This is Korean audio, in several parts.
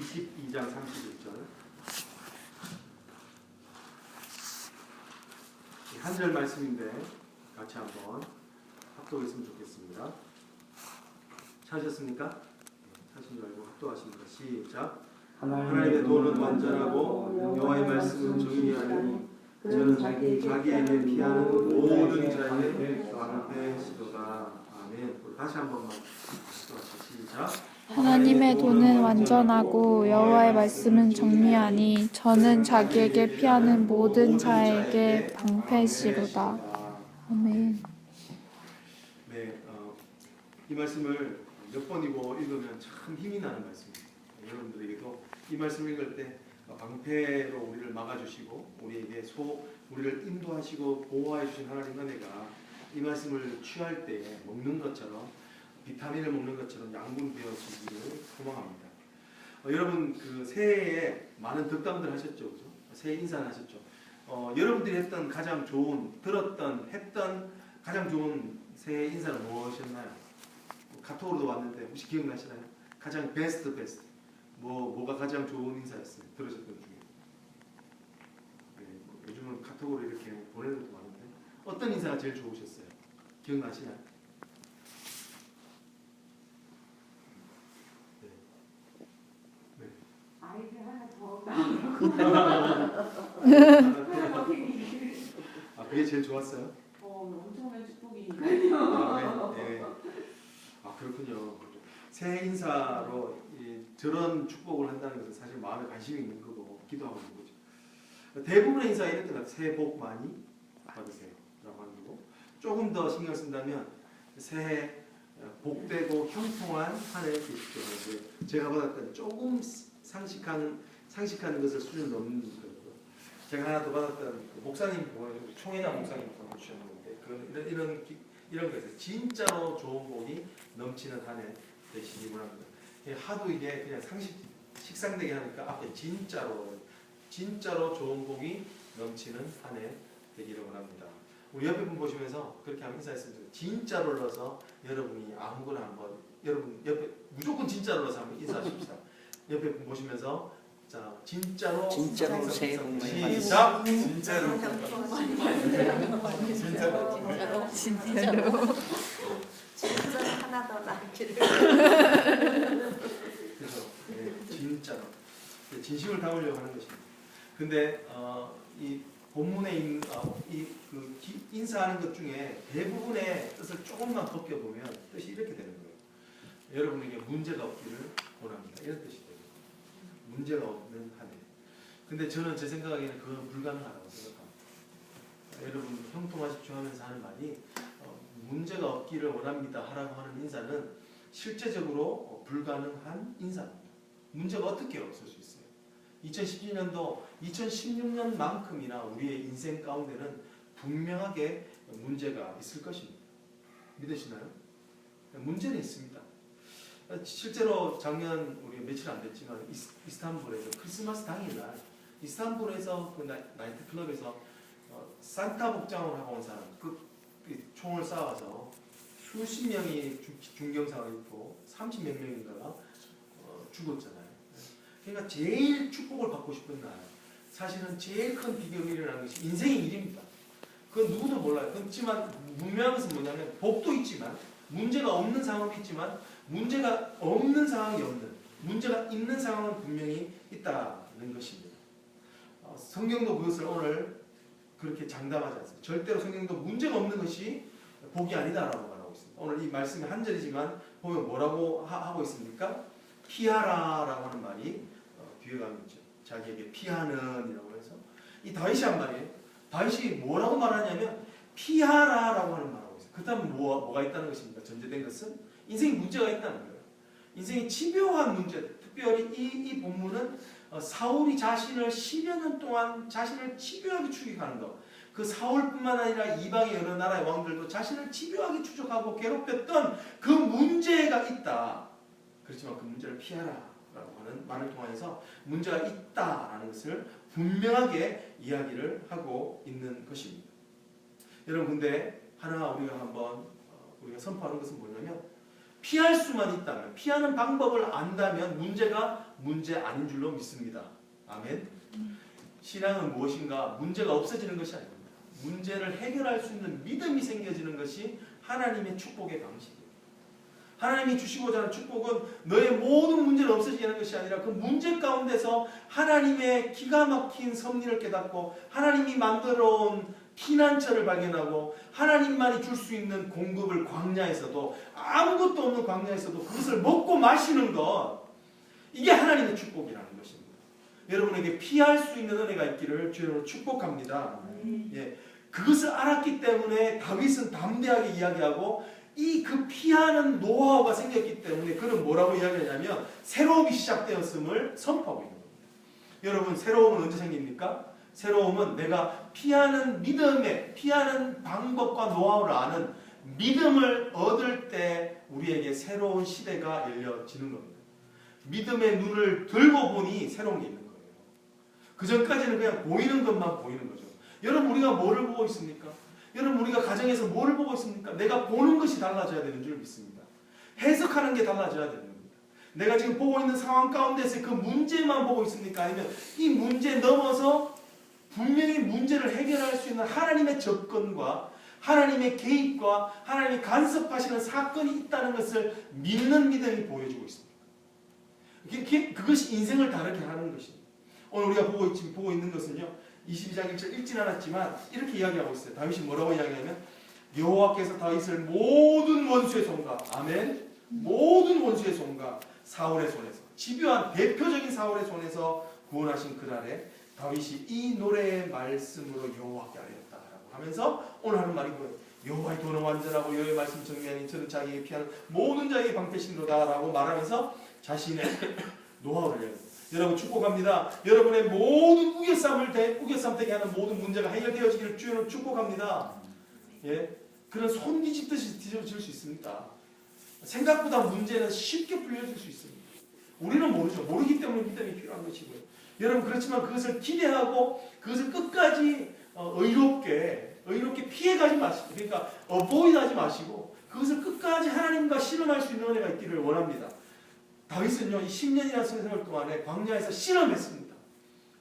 22장 31절. 한 절 말씀인데 같이 한번 합독했으면 좋겠습니다. 찾으셨습니까? 찾으신 줄 알고 합독하십니다. 시작. 하나님의 도는 완전하고 여호와의 말씀은 정의하니 저는 자기에게 피하는 모든 자에게 방패시도다. 아멘. 우리 다시 한 번만 시작. 하나님의 도는 완전하고 여호와의 말씀은 정리하니 저는 자기에게 피하는 모든 자에게 방패시로다. 아멘. 네, 이 말씀을 몇 번이고 읽으면 참 힘이 나는 말씀입니다. 여러분들에게도 이 말씀 읽을 때 방패로 우리를 막아주시고 우리에게 우리를 인도하시고 보호해 주신 하나님 은혜가 이 말씀을 취할 때 먹는 것처럼 비타민을 먹는 것처럼 양분되어지기를 소망합니다. 여러분 그 새해에 많은 덕담들 하셨죠, 그죠? 새해 인사를 하셨죠. 여러분들이 했던 가장 좋은 했던 가장 좋은 새해 인사는 무엇이었나요? 카톡으로도 왔는데 혹시 기억나시나요? 가장 베스트 뭐가 가장 좋은 인사였어요? 들으셨던 중에. 네, 요즘은 카톡으로 이렇게 보내는 것도 많은데 어떤 인사가 제일 좋으셨어요? 기억나시나요? 네. 아이들 하나 더 아, 그게 제일 좋았어요? 엄청난 축복이니까요. 네. 아, 그렇군요. 새해 인사로 저런 축복을 한다는 것은 사실 마음에 관심이 있는 거고 기도하고 있는 거죠. 대부분의 인사가 이럴 때가 새해 복 많이 받으세요 라고 하는 거고, 조금 더 신경 쓴다면 새해 복되고 형통한 한 해 되십시오. 제가 받았던 조금 상식한 것을 수준 넘는 거고요. 제가 하나 더 받았던 목사님 총회나 목사님 보내주셨는데 이런 거에서 진짜로 좋은 복이 넘치는 한 해 되시기 원합니다. 하도 이게 그냥 식상되게 하니까 앞에 진짜로 좋은 복이 넘치는 한 해 되기를 원합니다. 우리 옆에 분 보시면서 그렇게 한번 인사했으면 좋겠어요. 진짜로 넣어서 여러분이 아무거나 한번 여러분 옆에 무조건 진짜로 넣어서 한번 인사하십시다. 옆에 분 보시면서 자 진짜로 새해 복 많이 받으세요. 시작. 진짜로 하나 더 낳기를. 그래서 진짜로 진심을 담으려고 하는 것입니다. 근데 이 본문에 인사하는 것 중에 대부분의 뜻을 조금만 벗겨보면 뜻이 이렇게 되는 거예요. 여러분에게 문제가 없기를 원합니다. 이런 뜻이 돼요. 문제가 없는 한 해. 근데 저는 제 생각에는 그건 불가능하다고 생각합니다. 여러분 형통하십시오 하면서 하는 말이 문제가 없기를 원합니다 하라고 하는 인사는 실제적으로 불가능한 인사입니다. 문제가 어떻게 없을 수 있어요? 2012년도 2016년만큼이나 우리의 인생 가운데는 분명하게 문제가 있을 것입니다. 믿으시나요? 문제는 있습니다. 실제로 작년 우리가 며칠 안 됐지만 이스탄불에서 크리스마스 당일날 이스탄불에서 그 나이트 클럽에서 산타 복장을 하고 온 사람 그 총을 쏴서 수십 명이 중경사가 있고 30몇 명인가가 죽었잖아요. 그러니까 제일 축복을 받고 싶은 날, 사실은 제일 큰 비경이 일어나는 것이 인생의 일입니다. 그건 누구도 몰라요. 그렇지만 분명한 것은 뭐냐면 복도 있지만 문제가 없는 상황도 있지만 문제가 없는 상황이 없는, 문제가 있는 상황은 분명히 있다는 것입니다. 성경도 그것을 오늘 그렇게 장담하지 않습니다. 절대로 성경도 문제가 없는 것이 복이 아니다라고 말하고 있습니다. 오늘 이 말씀이 한 절이지만 보면 뭐라고 하고 있습니까? 피하라라고 하는 말이 뒤에 가면 있죠. 자기에게 피하는 이라고 해서 이 다윗이 한 말이에요. 다윗이 뭐라고 말하냐면 피하라라고 하는 말하고 있어요. 그렇다면 뭐가 있다는 것입니까? 전제된 것은 인생에 문제가 있다는 거예요. 인생에 집요한 문제, 특별히 이 본문은 사울이 자신을 10여 년 동안 자신을 집요하게 추격하는 것, 그 사울뿐만 아니라 이방의 여러 나라의 왕들도 자신을 집요하게 추적하고 괴롭혔던 그 문제가 있다. 그렇지만 그 문제를 피하라 라고 하는 말을 통해서 문제가 있다라는 것을 분명하게 이야기를 하고 있는 것입니다. 여러분 근데 하나 우리가 선포하는 것은 뭐냐면 피할 수만 있다면, 피하는 방법을 안다면 문제가 문제 아닌 줄로 믿습니다. 아멘. 신앙은 무엇인가? 문제가 없어지는 것이 아닙니다. 문제를 해결할 수 있는 믿음이 생겨지는 것이 하나님의 축복의 방식이에요. 하나님이 주시고자 하는 축복은 너의 모든 문제를 없어지게 하는 것이 아니라 그 문제 가운데서 하나님의 기가 막힌 섭리를 깨닫고 하나님이 만들어 온 피난처를 발견하고 하나님만이 줄 수 있는 공급을 광야에서도 아무것도 없는 광야에서도 그것을 먹고 마시는 것, 이게 하나님의 축복이라는 것입니다. 여러분에게 피할 수 있는 은혜가 있기를 주님으로 축복합니다. 예, 그것을 알았기 때문에 다윗은 담대하게 이야기하고 이 그 피하는 노하우가 생겼기 때문에 그는 뭐라고 이야기하냐면 새로움이 시작되었음을 선포하고 있는 겁니다. 여러분, 새로움은 언제 생깁니까? 새로움은 내가 피하는 믿음에, 피하는 방법과 노하우를 아는 믿음을 얻을 때 우리에게 새로운 시대가 열려지는 겁니다. 믿음의 눈을 들고 보니 새로운 게 있는 거예요. 그 전까지는 그냥 보이는 것만 보이는 거죠. 여러분, 우리가 뭐를 보고 있습니까? 여러분, 우리가 가정에서 뭐를 보고 있습니까? 내가 보는 것이 달라져야 되는 줄 믿습니다. 해석하는 게 달라져야 되는 겁니다. 내가 지금 보고 있는 상황 가운데서 그 문제만 보고 있습니까? 아니면 이 문제 넘어서 분명히 문제를 해결할 수 있는 하나님의 접근과 하나님의 개입과 하나님이 간섭하시는 사건이 있다는 것을 믿는 믿음이 보여주고 있습니다. 그것이 인생을 다르게 하는 것입니다. 오늘 우리가 보고 있는 것은요, 22장 1절 읽진 않았지만 이렇게 이야기하고 있어요. 다윗이 뭐라고 이야기하냐면 여호와께서 다윗을 모든 원수의 손과, 아멘, 모든 원수의 손과 사울의 손에서, 집요한 대표적인 사울의 손에서 구원하신 그날에 다윗이 이 노래의 말씀으로 여호와께 아뢰었다라고 하면서 오늘 하는 말이 뭐예요? 여호와의 도는 완전하고 여호와의 말씀 정리하니 저는 자기에게 피하는 모든 자에게 방패신로다라고 말하면서 자신의 노하우를 해요. 여러분, 축복합니다. 여러분의 모든 우겨쌈 되게 하는 모든 문제가 해결되어지기를 주님으로 축복합니다. 예, 그런 손 뒤집듯이 뒤집어질 수 있습니다. 생각보다 문제는 쉽게 풀려질 수 있습니다. 우리는 모르죠. 모르기 때문에 믿음이 필요한 것이고요. 여러분, 그렇지만 그것을 기대하고 그것을 끝까지 의롭게 피해가지 마시고, 그러니까 어보이드하지 마시고 그것을 끝까지 하나님과 실험할 수 있는 은혜가 있기를 원합니다. 다윗은요, 이 10년이라는 세월 동안에 광야에서 실험했습니다.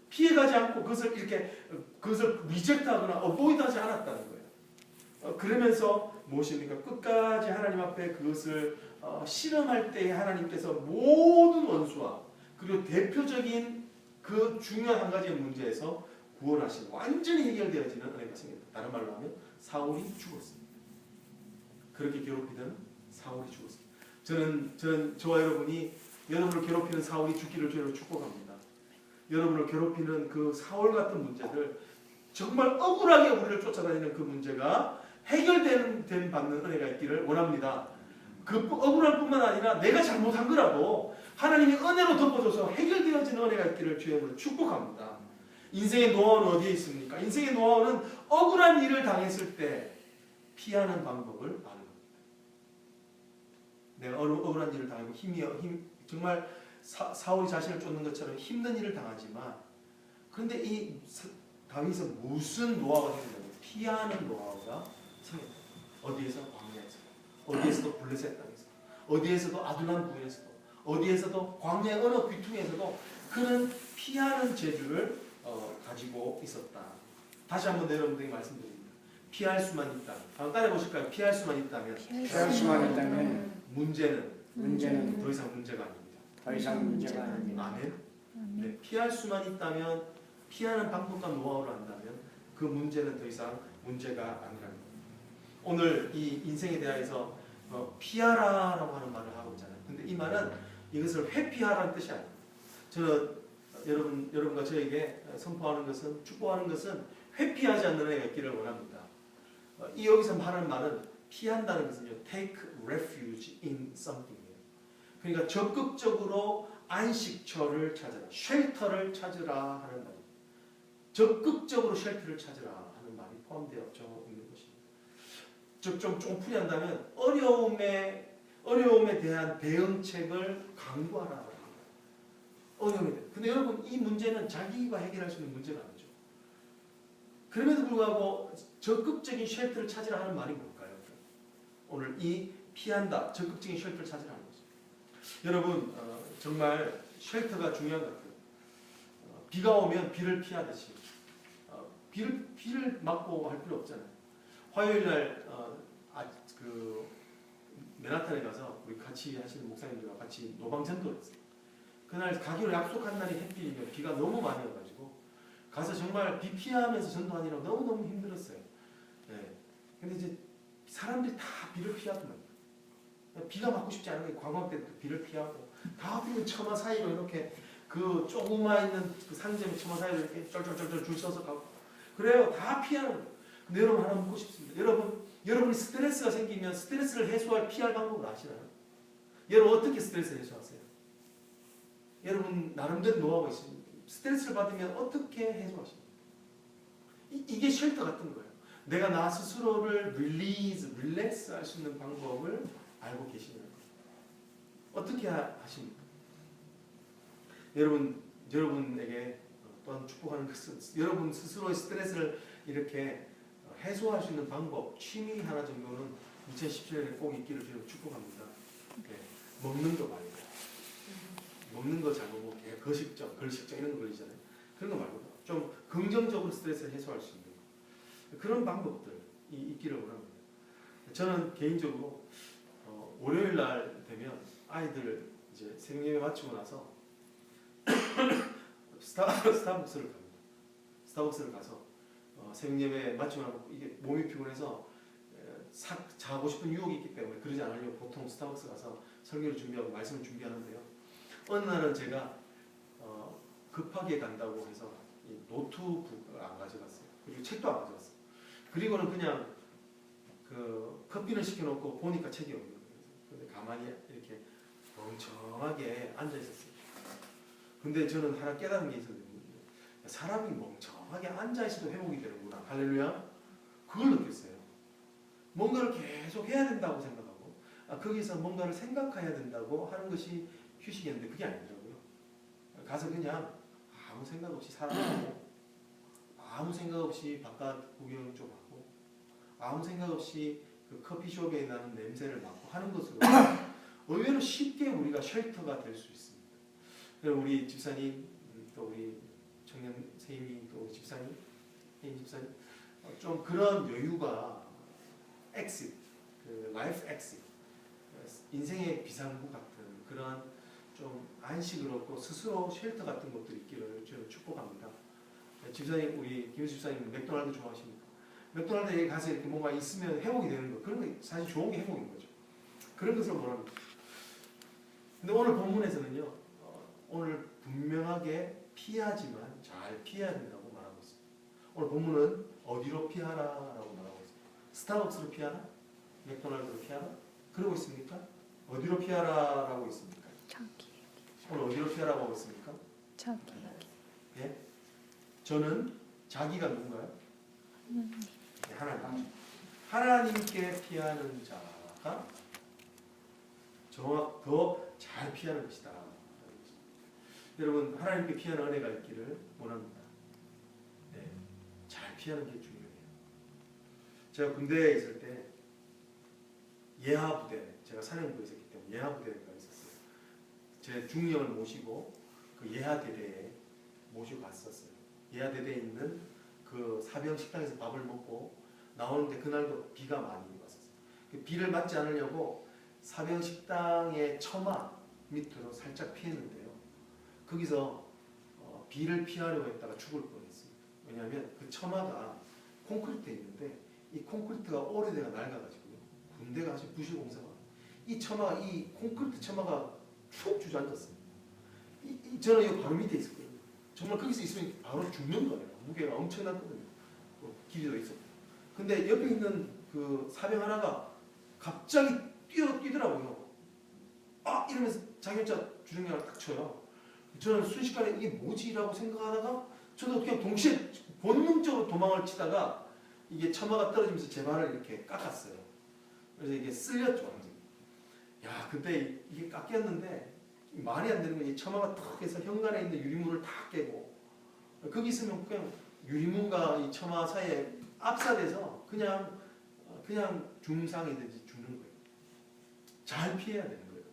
피해가지 않고 그것을 리젝트하거나 어보이드하지 않았다는 거예요. 그러면서 무엇입니까? 끝까지 하나님 앞에 그것을 실험할 때에 하나님께서 모든 원수와 그리고 대표적인 그 중요한 한 가지의 문제에서 구원하시고 완전히 해결되어지는 은혜가 생겼다. 다른 말로 하면 사울이 죽었습니다. 그렇게 괴롭히던 사울이 죽었습니다. 저와 여러분이 여러분을 괴롭히는 사울이 죽기를 주님으로 축복합니다. 여러분을 괴롭히는 그 사울 같은 문제들, 정말 억울하게 우리를 쫓아다니는 그 문제가 해결되는 받는 은혜가 있기를 원합니다. 그 억울할 뿐만 아니라 내가 잘못한 거라도 하나님이 은혜로 덮어줘서 해결되어지는 은혜가 있기를 주님으로 축복합니다. 인생의 노하우는 어디에 있습니까? 인생의 노하우는 억울한 일을 당했을 때 피하는 방법을 아는 겁니다. 내가 억울한 일을 당하고 정말 사울이 자신을 쫓는 것처럼 힘든 일을 당하지만, 그런데 이 다윗은 무슨 노하우가 생겼냐면 피하는 노하우가 생겼다. 어디에서? 광야에서, 어디에서도 블레셋 땅에서, 어디에서도 아둘람 부에서도, 어디에서도 광야의 어느 귀퉁에서도 그는 피하는 재주를 가지고 있었다. 다시 한번 여러분들에게 말씀드립니다. 피할 수만 있다면, 한번 따라해 보실까요? 피할 수만 있다면, 문제는 더 이상 문제가 아닙니다. 더 이상 문제가 아닙니다. 아멘. 네, 피할 수만 있다면, 피하는 방법과 노하우를 안다면 그 문제는 더 이상 문제가 아니라는 겁니다. 오늘 이 인생에 대해서 피하라라고 하는 말을 하고 있잖아요. 근데 이 말은 이것을 회피하라는 뜻이 아닙니다. 저는 여러분과 저에게 선포하는 것은, 축복하는 것은 회피하지 않는 애가 있기를 원합니다. 이 여기서 말하는 말은 피한다는 것은요, take refuge in something이에요. 그러니까 적극적으로 안식처를 찾으라, 쉘터를 찾으라 하는 말입니다. 적극적으로 쉘터를 찾으라 하는 말이 포함되어 있는 것입니다. 좀 풀이한다면 어려움에 대한 대응책을 강구하라. 어려움에 대해. 근데 여러분, 이 문제는 자기가 해결할 수 있는 문제가 아니죠. 그럼에도 불구하고 적극적인 쉘터를 찾으라 하는 말이 뭘까요? 오늘 이 피한다, 적극적인 쉘터를 찾으라 하는 거죠. 여러분, 정말 쉘터가 중요한 것 같아요. 비가 오면 비를 피하듯이 비를 맞고 할 필요 없잖아요. 화요일 날 그 맨하탄에 가서 우리 같이 하시는 목사님들과 같이 노방 전도를 했어요. 그날 가기로 약속한 날이 햇빛이면 비가 너무 많이 와가지고 가서 정말 비 피하면서 전도하느라 너무너무 힘들었어요. 네. 근데 이제 사람들이 다 비를 피하더라고요. 비가 맞고 싶지 않은 게 관광 때도 비를 피하고 다 피는 처마 사이로 이렇게 그 조그마 있는 그 상점 처마 사이로 이렇게 쫄쫄쫄쫄 줄 서서 가고 그래요. 다 피하는 거예요. 근데 여러분 하나 묻고 싶습니다. 여러분이 스트레스가 생기면 스트레스를 해소할 피할 방법을 아시나요? 여러분 어떻게 스트레스를 해소하세요? 여러분 나름대로 노하우가 있습니다. 스트레스를 받으면 어떻게 해소하십니까? 이게 쉘터 같은 거예요. 내가 나 스스로를 릴렉스 할 수 있는 방법을 알고 계시는 거예요. 어떻게 하십니까? 여러분에게 또한 축복하는 것은 여러분 스스로의 스트레스를 이렇게 해소할 수 있는 방법, 취미 하나 정도는 2017년에 꼭 있기를 저는 축복합니다. 네. 먹는 거 말고 먹는 거 잘 먹고 거식증 이런 거 걸리잖아요. 그런 거 말고 좀 긍정적으로 스트레스를 해소할 수 있는 그런 방법들이 있기를 원합니다. 저는 개인적으로 월요일 날 되면 아이들 이제 새벽 예배 마치고 나서 스타벅스를 갑니다. 스타벅스를 가서 새벽 예배 마치고 나서 이게 몸이 피곤해서 자고 싶은 유혹이 있기 때문에 그러지 않으려고 보통 스타벅스 가서 설교를 준비하고 말씀을 준비하는데요. 어느 날은 제가 급하게 간다고 해서 이 노트북을 안 가져갔어요. 그리고 책도 안 가져갔어요. 그리고는 그냥 그 커피를 시켜놓고 보니까 책이 없는 거예요. 근데 가만히 이렇게 멍청하게 앉아 있었어요. 근데 저는 하나 깨달은 게 있었거든요. 사람이 멍청하게 앉아 있어도 회복이 되는구나. 할렐루야. 그걸 느꼈어요. 뭔가를 계속 해야 된다고 생각하고 거기서 뭔가를 생각해야 된다고 하는 것이 휴식이었는데 그게 아니더라고요. 가서 그냥 아무 생각 없이 살아가고 아무 생각 없이 바깥 구경 좀 하고 아무 생각 없이 그 커피숍에 나는 냄새를 맡고 하는 것으로 의외로 쉽게 우리가 쉘터가 될 수 있습니다. 우리 집사님 또 우리 청년 세임이 또 우리 집사님 세임 집사님 좀 그런 여유가 엑sit 그 라이프 엑sit 인생의 비상구 같은 그런 좀 안식을 얻고 스스로 쉘터 같은 것들이 있기를 저는 축복합니다. 집사님 우리 김 집사님 맥도날드 좋아하십니까? 맥도날드에 가서 이렇게 뭔가 있으면 회복이 되는 거 그런 게 사실 좋은 게 회복인 거죠. 그런 것을 원합니다. 근데 오늘 본문에서는요 오늘 분명하게 피하지만 잘 피해야 된다고 말하고 있습니다. 오늘 본문은 어디로 피하라라고 말하고 있습니다. 스타벅스로 피하나? 맥도날드로 피하나? 그러고 있습니까? 어디로 피하라라고 있습니까? 자기. 오늘 어디로 피하라고 하고 있습니까? 자기. 예? 저는 자기가 누군가요? 하나님. 네, 하나님. 하나님께 피하는 자가 더 잘 피하는 것이다. 여러분 하나님께 피하는 은혜가 있기를 원합니다. 네, 잘 피하는 게 중요해요. 제가 군대에 있을 때 예하부대 제가 사령부에 있었기 때문에 예하부대가 있었어요. 제 중령을 모시고 그 예하대대에 모시고 갔었어요. 예하대대에 있는 그 사병 식당에서 밥을 먹고 나오는데 그날도 비가 많이 왔었어요. 그 비를 맞지 않으려고 사병 식당의 처마 밑으로 살짝 피했는데요. 거기서 비를 피하려고 했다가 죽을 뻔했습니다. 왜냐하면 그 처마가 콘크리트에 있는데 이 콘크리트가 오래돼가 낡아가지고요. 군대가 아주 부실공사가 이 처마가 이 콘크리트 처마가 푹 주저앉았습니다. 저는 여기 바로 밑에 있었거든요. 정말 거기서 있으면 바로 죽는 거예요. 무게가 엄청났거든요. 길이도 있었고. 근데 옆에 있는 그 사병 하나가 갑자기 뛰더라고요. 아! 이러면서 자기 혼자 주정량을 딱 쳐요. 저는 순식간에 이게 뭐지라고 생각하다가 저도 그냥 동시에 본능적으로 도망을 치다가 이게 처마가 떨어지면서 제 발을 이렇게 깎았어요. 그래서 이게 쓸렸죠. 완전히. 야, 그때 이게 깎였는데 말이 안 되는 게 처마가 탁 해서 현관에 있는 유리문을 다 깨고 거기 있으면 그냥 유리문과 이 처마 사이에 압사돼서 그냥 중상이 되지 죽는 거예요. 잘 피해야 되는 거예요.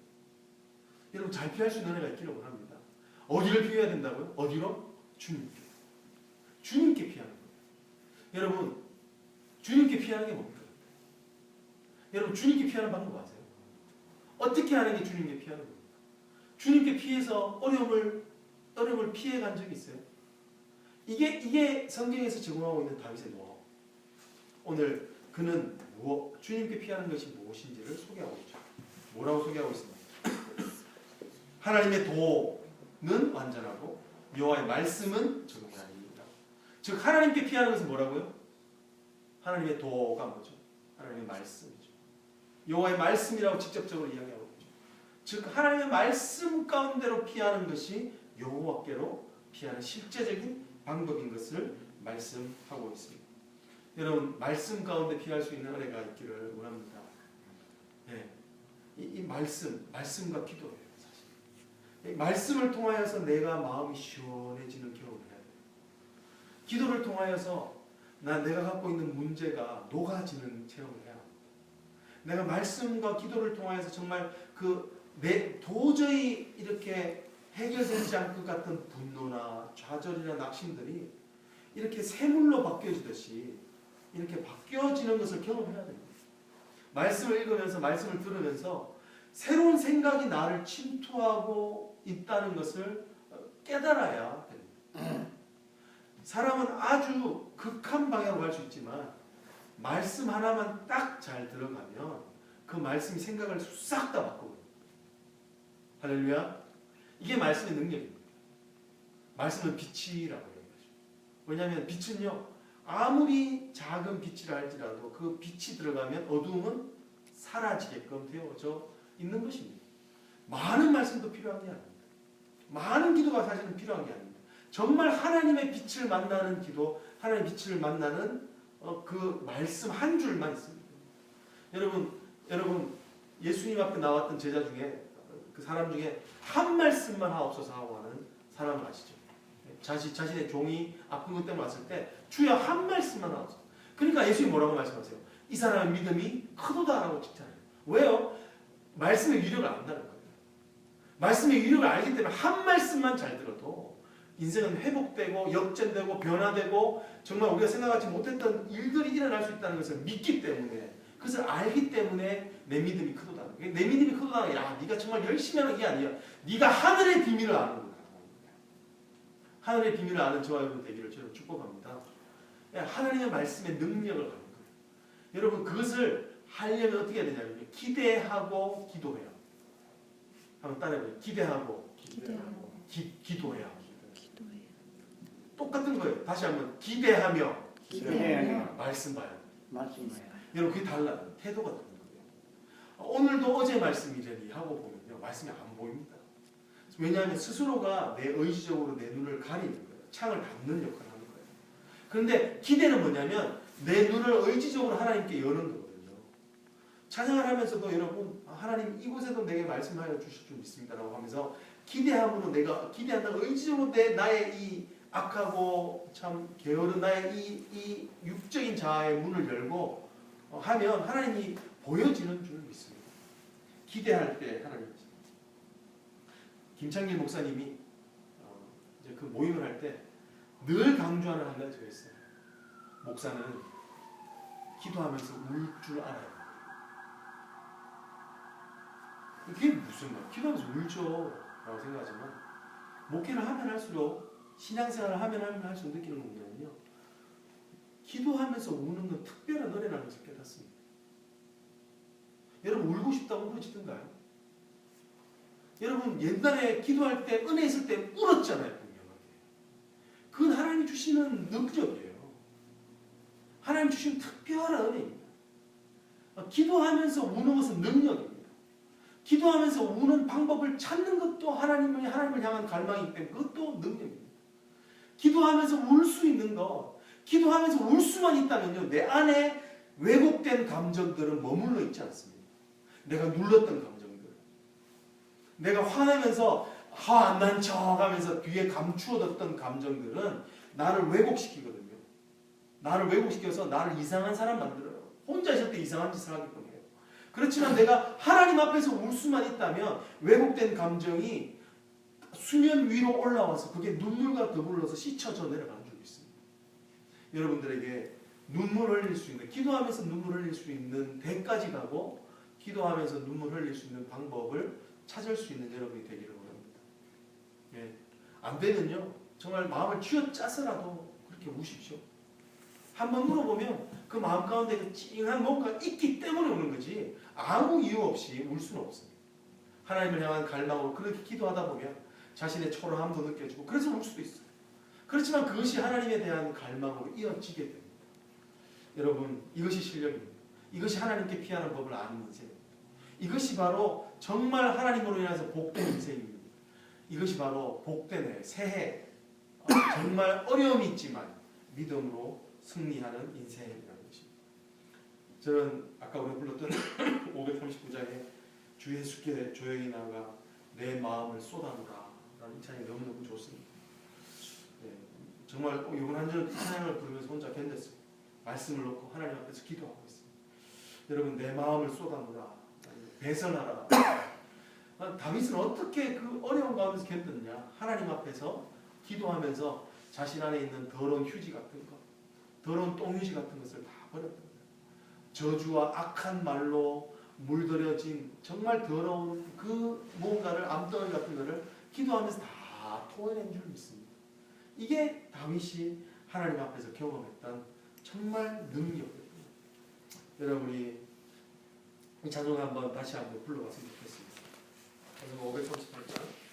여러분 잘 피할 수 있는 은혜가 있기를 원합니다. 어디를 피해야 된다고요? 어디로? 주님께. 주님께 피하는 거예요. 여러분, 주님께 피하는 게 뭡니까? 여러분, 주님께 피하는 방법 아세요? 어떻게 하는 게 주님께 피하는 겁니까? 주님께 피해서 어려움을 피해 간 적이 있어요? 이게 성경에서 제공하고 있는 다윗의 노하우. 오늘 그는 주님께 피하는 것이 무엇인지를 소개하고 있죠. 뭐라고 소개하고 있습니까? 하나님의 도는 완전하고 여호와의 말씀은 적용이 아닙니다. 즉 하나님께 피하는 것은 뭐라고요? 하나님의 도가 뭐죠? 하나님의 말씀이죠. 여호와의 말씀이라고 직접적으로 이야기하고 있죠. 즉 하나님의 말씀 가운데로 피하는 것이 여호와께로 피하는 실제적인 방법인 것을 말씀하고 있습니다. 여러분, 말씀 가운데 피할 수 있는 은혜가 있기를 원합니다. 네. 이 말씀과 기도예요. 사실. 이 말씀을 통하여서 내가 마음이 시원해지는 경험을 해야 돼요. 기도를 통하여서 내가 갖고 있는 문제가 녹아지는 체험을 해야 합니다. 내가 말씀과 기도를 통하여서 정말 도저히 이렇게 해결되지 않을 것 같은 분노나 좌절이나 낙심들이 이렇게 샘물로 바뀌어지듯이 이렇게 바뀌어지는 것을 경험해야 됩니다. 말씀을 읽으면서 말씀을 들으면서 새로운 생각이 나를 침투하고 있다는 것을 깨달아야 됩니다. 사람은 아주 극한 방향으로 갈 수 있지만 말씀 하나만 딱 잘 들어가면 그 말씀이 생각을 싹 다 바꾸거든요. 할렐루야. 이게 말씀의 능력입니다. 말씀은 빛이라고 얘기하죠. 왜냐하면 빛은요, 아무리 작은 빛이라 할지라도 그 빛이 들어가면 어두움은 사라지게끔 되어져 있는 것입니다. 많은 말씀도 필요한 게 아닙니다. 많은 기도가 사실은 필요한 게 아닙니다. 정말 하나님의 빛을 만나는 기도, 하나님의 빛을 만나는 그 말씀 한 줄만 있습니다. 여러분 예수님 앞에 나왔던 제자 중에 그 사람 중에 한 말씀만 하옵소서 하고 하는 사람을 아시죠? 자신의 종이 아픈 것 때문에 왔을 때 주여 한 말씀만 하옵소서. 그러니까 예수님이 뭐라고 말씀하세요? 이 사람의 믿음이 크도다라고 칭찬해요. 왜요? 말씀의 위력을 안다는 거예요. 말씀의 위력을 알기 때문에 한 말씀만 잘 들어도 인생은 회복되고 역전되고 변화되고 정말 우리가 생각하지 못했던 일들이 일어날 수 있다는 것을 믿기 때문에, 그것을 알기 때문에 내 믿음이 크도다. 내 믿음이 크도다. 야, 네가 정말 열심히 하는 게 아니야. 네가 하늘의 비밀을 아는 거다. 하늘의 비밀을 아는 저와 여러분 되기를 저는 축복합니다. 하나님의 말씀의 능력을 갖는 거예요. 여러분, 그것을 하려면 어떻게 해야 되냐면 기대하고 기도해요. 한번 따라해보세요. 기대하고 기도해요. 똑같은 거예요. 다시 한번 기대하며 말씀 봐요. 여러분, 그게 달라요. 태도가 다른 거예요. 오늘도 어제 말씀이려니 하고 보면요, 말씀이 안 보입니다. 왜냐하면 스스로가 내 의지적으로 내 눈을 가리는 거예요. 창을 닫는 역할을 하는 거예요. 그런데 기대는 뭐냐면 내 눈을 의지적으로 하나님께 여는 거거든요. 찬양을 하면서도 여러분, 하나님 이곳에도 내게 말씀하여 주실 줄 믿습니다라고 하면서 기대함으로, 내가 기대한다고 의지적으로 나의 이 악하고 참 게으른 나의 이 육적인 자아의 문을 열고 하면 하나님이 보여지는 줄 믿습니다. 기대할 때 하나님. 김창길 목사님이 이제 그 모임을 할 때 늘 강조하는 한 가지가 있어요. 목사는 기도하면서 울 줄 알아요. 그게 무슨 말? 기도하면서 울죠 라고 생각하지만 목회를 하면 할수록, 신앙생활을 하면 할수록 느끼는 건 뭐냐면요, 기도하면서 우는 건 특별한 은혜라는 것을 깨닫습니다. 여러분, 울고 싶다고 울어지던가요? 여러분, 옛날에 기도할 때, 은혜 있을 때 울었잖아요, 분명하게. 그건 하나님이 주시는 능력이에요. 하나님 주신 특별한 은혜입니다. 기도하면서 우는 것은 능력입니다. 기도하면서 우는 방법을 찾는 것도 하나님을 향한 갈망이기 때문에 그것도 능력입니다. 기도하면서 울 수 있는 것, 기도하면서 울 수만 있다면요, 내 안에 왜곡된 감정들은 머물러 있지 않습니다. 내가 눌렀던 감정들, 내가 화내면서 화 안 난 척 하면서 뒤에 감추어뒀던 감정들은 나를 왜곡시키거든요. 나를 왜곡시켜서 나를 이상한 사람 만들어요. 혼자 있을 때 이상한 짓을 하게끔 해요. 그렇지만 내가 하나님 앞에서 울 수만 있다면 왜곡된 감정이 수면 위로 올라와서 그게 눈물과 더불어서 씻혀져 내려가는 줄이 있습니다. 여러분들에게 눈물 흘릴 수 있는, 기도하면서 눈물 흘릴 수 있는 데까지 가고 기도하면서 눈물 흘릴 수 있는 방법을 찾을 수 있는 여러분이 되기를 원합니다. 예. 안 되면요, 정말 마음을 쥐어짜서라도 그렇게 우십시오. 한번 물어보면 그 마음 가운데 그 찡한 뭔가 있기 때문에 우는 거지 아무 이유 없이 울 수는 없습니다. 하나님을 향한 갈망으로 그렇게 기도하다 보면 자신의 초라함도 느껴지고 그래서 울 수도 있어요. 그렇지만 그것이 하나님에 대한 갈망으로 이어지게 됩니다. 여러분, 이것이 실력입니다. 이것이 하나님께 피하는 법을 아는 인생입니다. 이것이 바로 정말 하나님으로 인해서 복된 인생입니다. 이것이 바로 복된 해, 새해, 정말 어려움이 있지만 믿음으로 승리하는 인생이라는 것입니다. 저는 아까 우리가 불렀던 539장에 주 예수께 조용히 나가 내 마음을 쏟아놓으라 라는 이 찬양이 너무너무 좋습니다. 네, 정말 이번 한 주는 이 찬양을 부르면서 혼자 견뎠어요. 말씀을 놓고 하나님 앞에서 기도하고 있습니다. 여러분, 내 마음을 쏟아놓으라, 배설하라. 다윗은 어떻게 그 어려운 가운데서 견뎠냐? 하나님 앞에서 기도하면서 자신 안에 있는 더러운 휴지 같은 것, 더러운 똥휴지 같은 것을 다 버렸던 거예요. 저주와 악한 말로 물들여진 정말 더러운 그 뭔가를 암덩이 같은 것을 기도하면서 다 토해낸 줄 믿습니다. 이게 다윗이 하나님 앞에서 경험했던 정말 능력이에요. 여러분이 이 찬송 한번 다시 한번 불러봤으면 좋겠습니다. 찬송 538장